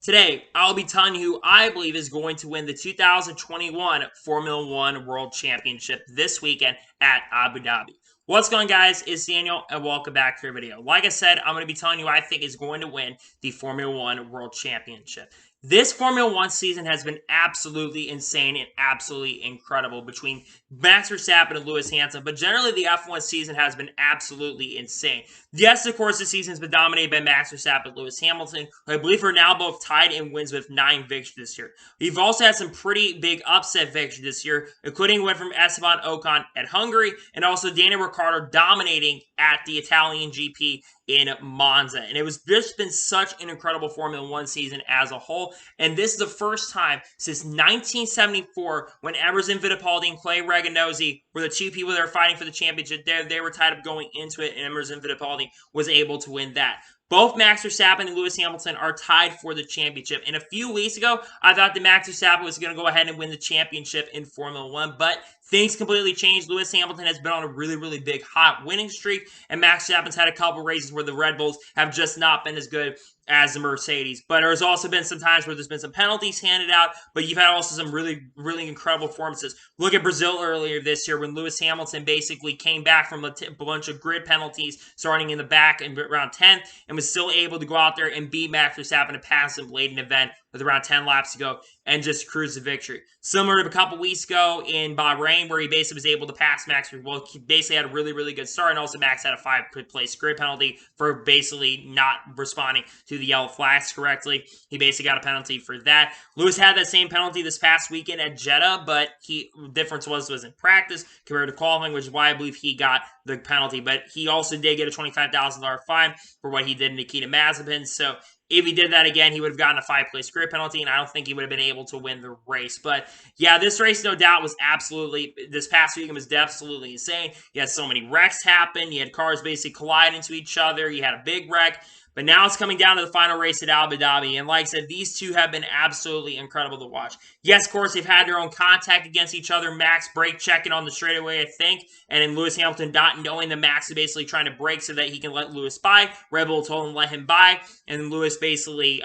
Today, I'll be telling you who I believe is going to win the 2021 Formula One World Championship this weekend at Abu Dhabi. What's going on, guys? It's Daniel, and welcome back to your video. Like I said, I'm going to be telling you who I think is going to win the Formula One World Championship. This Formula One season has been absolutely insane and absolutely incredible between Max Verstappen and Lewis Hamilton, but generally the F1 season has been absolutely insane. Yes, of course, the season's been dominated by Max Verstappen and Lewis Hamilton, who I believe are now both tied in wins with 9 victories this year. We've also had some pretty big upset victories this year, including one from Esteban Ocon at Hungary, and also Daniel Ricciardo dominating at the Italian GP in Monza. And it was just been such an incredible Formula One season as a whole. And this is the first time since 1974 when Emerson Fittipaldi and Clay Reganossi were the two people that were fighting for the championship. They were tied up going into it, and Emerson Fittipaldi was able to win that. Both Max Verstappen and Lewis Hamilton are tied for the championship. And a few weeks ago, I thought that Max Verstappen was going to go ahead and win the championship in Formula One, but things completely changed. Lewis Hamilton has been on a really, really big hot winning streak, and Max Verstappen's had a couple races where the Red Bulls have just not been as good as the Mercedes. But there's also been some times where there's been some penalties handed out, but you've had also some really, really incredible performances. Look at Brazil earlier this year when Lewis Hamilton basically came back from a bunch of grid penalties starting in the back in around 10th and was still able to go out there and beat Max Verstappen and pass him late in the event with around 10 laps to go and just cruise to victory. Similar to a couple weeks ago in Bahrain where he basically was able to pass Max. Well, he basically had a really, really good start, and also Max had a 5-place grid penalty for basically not responding to the yellow flags correctly. He basically got a penalty for that. Lewis had that same penalty this past weekend at Jeddah, but the difference was in practice compared to qualifying, which is why I believe he got the penalty. But he also did get a $25,000 fine for what he did in Nikita Mazepin. So if he did that again, he would have gotten a 5-place grid penalty, and I don't think he would have been able to win the race. But yeah, this race, no doubt, was absolutely, this past weekend was absolutely insane. You had so many wrecks happen. You had cars basically collide into each other. You had a big wreck. But now it's coming down to the final race at Abu Dhabi. And like I said, these two have been absolutely incredible to watch. Yes, of course, they've had their own contact against each other. Max brake checking on the straightaway, I think. And then Lewis Hamilton not knowing that Max is basically trying to brake so that he can let Lewis by. Red Bull told him to let him by. And Lewis basically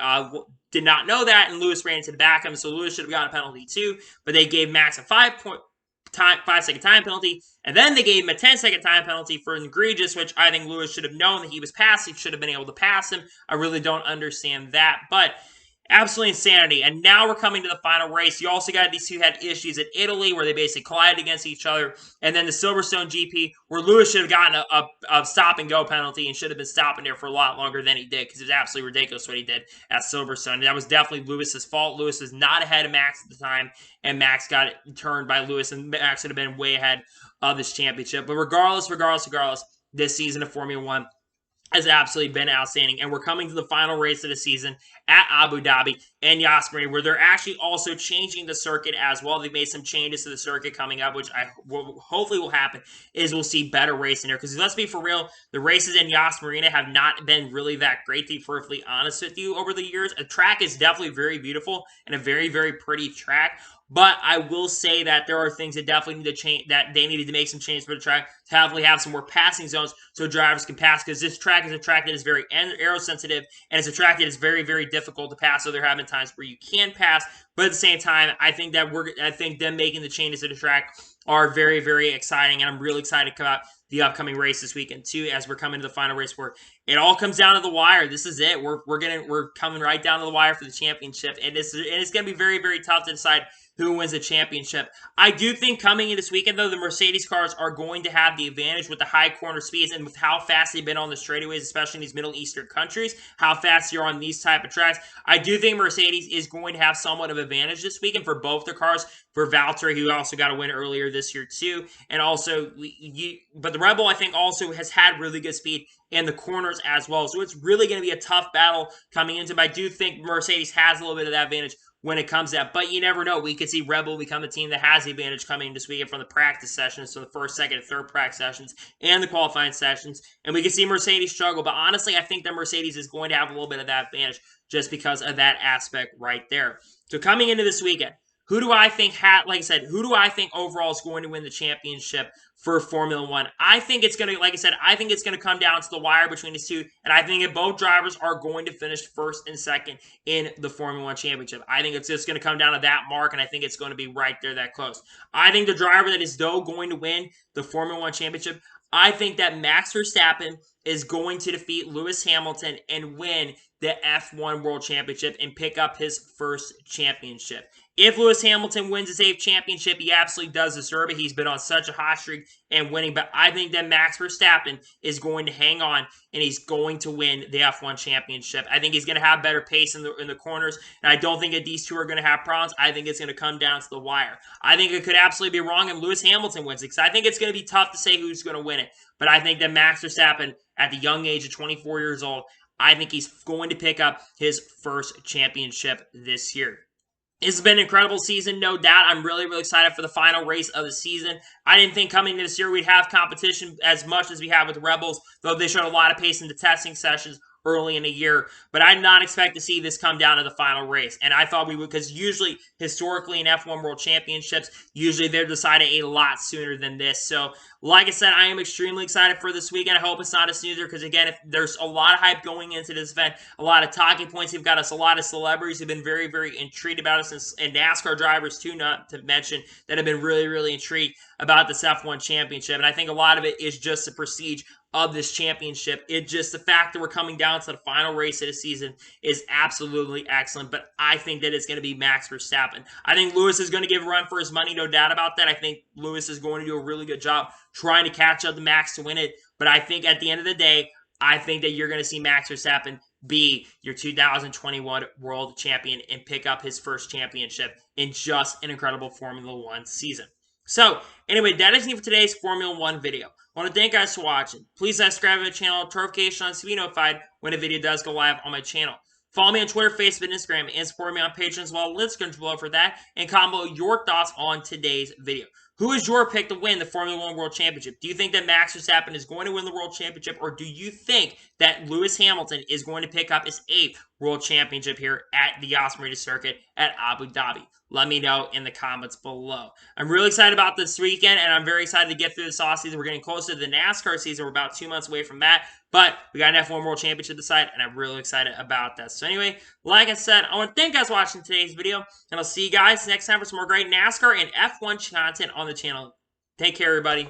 did not know that. And Lewis ran into the back of him. So Lewis should have gotten a penalty too. But they gave Max a 5-second time penalty, and then they gave him a 10-second time penalty for an egregious, which I think Lewis should have known that he was passing, should have been able to pass him. I really don't understand that, but absolutely insanity. And now we're coming to the final race. You also got these two had issues at Italy where they basically collided against each other. And then the Silverstone GP where Lewis should have gotten a stop and go penalty and should have been stopping there for a lot longer than he did because it was absolutely ridiculous what he did at Silverstone. And that was definitely Lewis's fault. Lewis was not ahead of Max at the time, and Max got it turned by Lewis, and Max would have been way ahead of this championship. But regardless, this season of Formula One has absolutely been outstanding. And we're coming to the final race of the season at Abu Dhabi and Yas Marina, where they're actually also changing the circuit as well. They made some changes to the circuit coming up, which hopefully will happen, is we'll see better racing there. Because let's be for real, the races in Yas Marina have not been really that great, to be perfectly honest with you, over the years. A track is definitely very beautiful and a very, very pretty track. But I will say that there are things that definitely need to change, that they needed to make some changes for the track to definitely have some more passing zones so drivers can pass, because this track is a track that is very aero sensitive, and it's a track that is very, very difficult to pass. So there have been times where you can pass, but at the same time, I think them making the changes to the track are very, very exciting, and I'm really excited about the upcoming race this weekend too, as we're coming to the final race where it all comes down to the wire. This is it. We're coming right down to the wire for the championship, and it's going to be very, very tough to decide who wins the championship. I do think coming in this weekend, though, the Mercedes cars are going to have the advantage with the high corner speeds and with how fast they've been on the straightaways, especially in these Middle Eastern countries, how fast you're on these type of tracks. I do think Mercedes is going to have somewhat of advantage this weekend for both their cars. For Valtteri, who also got a win earlier this year, too. And also, but the Red Bull, I think, also has had really good speed in the corners as well. So it's really going to be a tough battle coming into, but I do think Mercedes has a little bit of that advantage when it comes to that. But you never know. We could see Red Bull become a team that has the advantage coming this weekend from the practice sessions, so the first, second, and third practice sessions, and the qualifying sessions. And we could see Mercedes struggle. But honestly, I think that Mercedes is going to have a little bit of that advantage just because of that aspect right there. So coming into this weekend, who do I think like I said, who do I think overall is going to win the championship for Formula One? I think it's going to, like I said, I think it's going to come down to the wire between these two, and I think if both drivers are going to finish first and second in the Formula One championship. I think it's just going to come down to that mark, and I think it's going to be right there that close. I think the driver that is though going to win the Formula One championship, I think that Max Verstappen is going to defeat Lewis Hamilton and win the F1 World Championship and pick up his first championship. If Lewis Hamilton wins his 8th championship, he absolutely does deserve it. He's been on such a hot streak and winning, but I think that Max Verstappen is going to hang on and he's going to win the F1 championship. I think he's going to have better pace in the corners, and I don't think that these two are going to have problems. I think it's going to come down to the wire. I think it could absolutely be wrong if Lewis Hamilton wins it, because I think it's going to be tough to say who's going to win it. But I think that Max Verstappen, at the young age of 24 years old, I think he's going to pick up his first championship this year. It's been an incredible season, no doubt. I'm really, really excited for the final race of the season. I didn't think coming into this year we'd have competition as much as we have with the Rebels, though they showed a lot of pace in the testing sessions early in the year. But I did not expect to see this come down to the final race. And I thought we would, because usually, historically in F1 World Championships, usually they're decided a lot sooner than this. So, like I said, I am extremely excited for this weekend. I hope it's not a snoozer, because again, if there's a lot of hype going into this event, a lot of talking points. You've got us, a lot of celebrities who've been very, very intrigued about us, and NASCAR drivers too, not to mention, that have been really, really intrigued about this F1 championship. And I think a lot of it is just the prestige of this championship. It's just the fact that we're coming down to the final race of the season is absolutely excellent, but I think that it's going to be Max Verstappen. I think Lewis is going to give a run for his money, no doubt about that. I think Lewis is going to do a really good job trying to catch up to Max to win it, but I think at the end of the day, I think that you're going to see Max Verstappen be your 2021 world champion and pick up his first championship in just an incredible Formula One season. So, anyway, that is it for today's Formula One video. I want to thank you guys for watching. Please subscribe to the channel, notification on so you be notified when a video does go live on my channel. Follow me on Twitter, Facebook, and Instagram, and support me on Patreon as well. Links are below for that. And comment your thoughts on today's video. Who is your pick to win the Formula One World Championship? Do you think that Max Verstappen is going to win the World Championship, or do you think that Lewis Hamilton is going to pick up his 8th World Championship here at the Yas Marina Circuit at Abu Dhabi? Let me know in the comments below. I'm really excited about this weekend, and I'm very excited to get through this off season. We're getting closer to the NASCAR season. We're about 2 months away from that, but we got an F1 World Championship to decide, and I'm really excited about that. So anyway, like I said, I want to thank you guys for watching today's video, and I'll see you guys next time for some more great NASCAR and F1 content on the channel. Take care, everybody.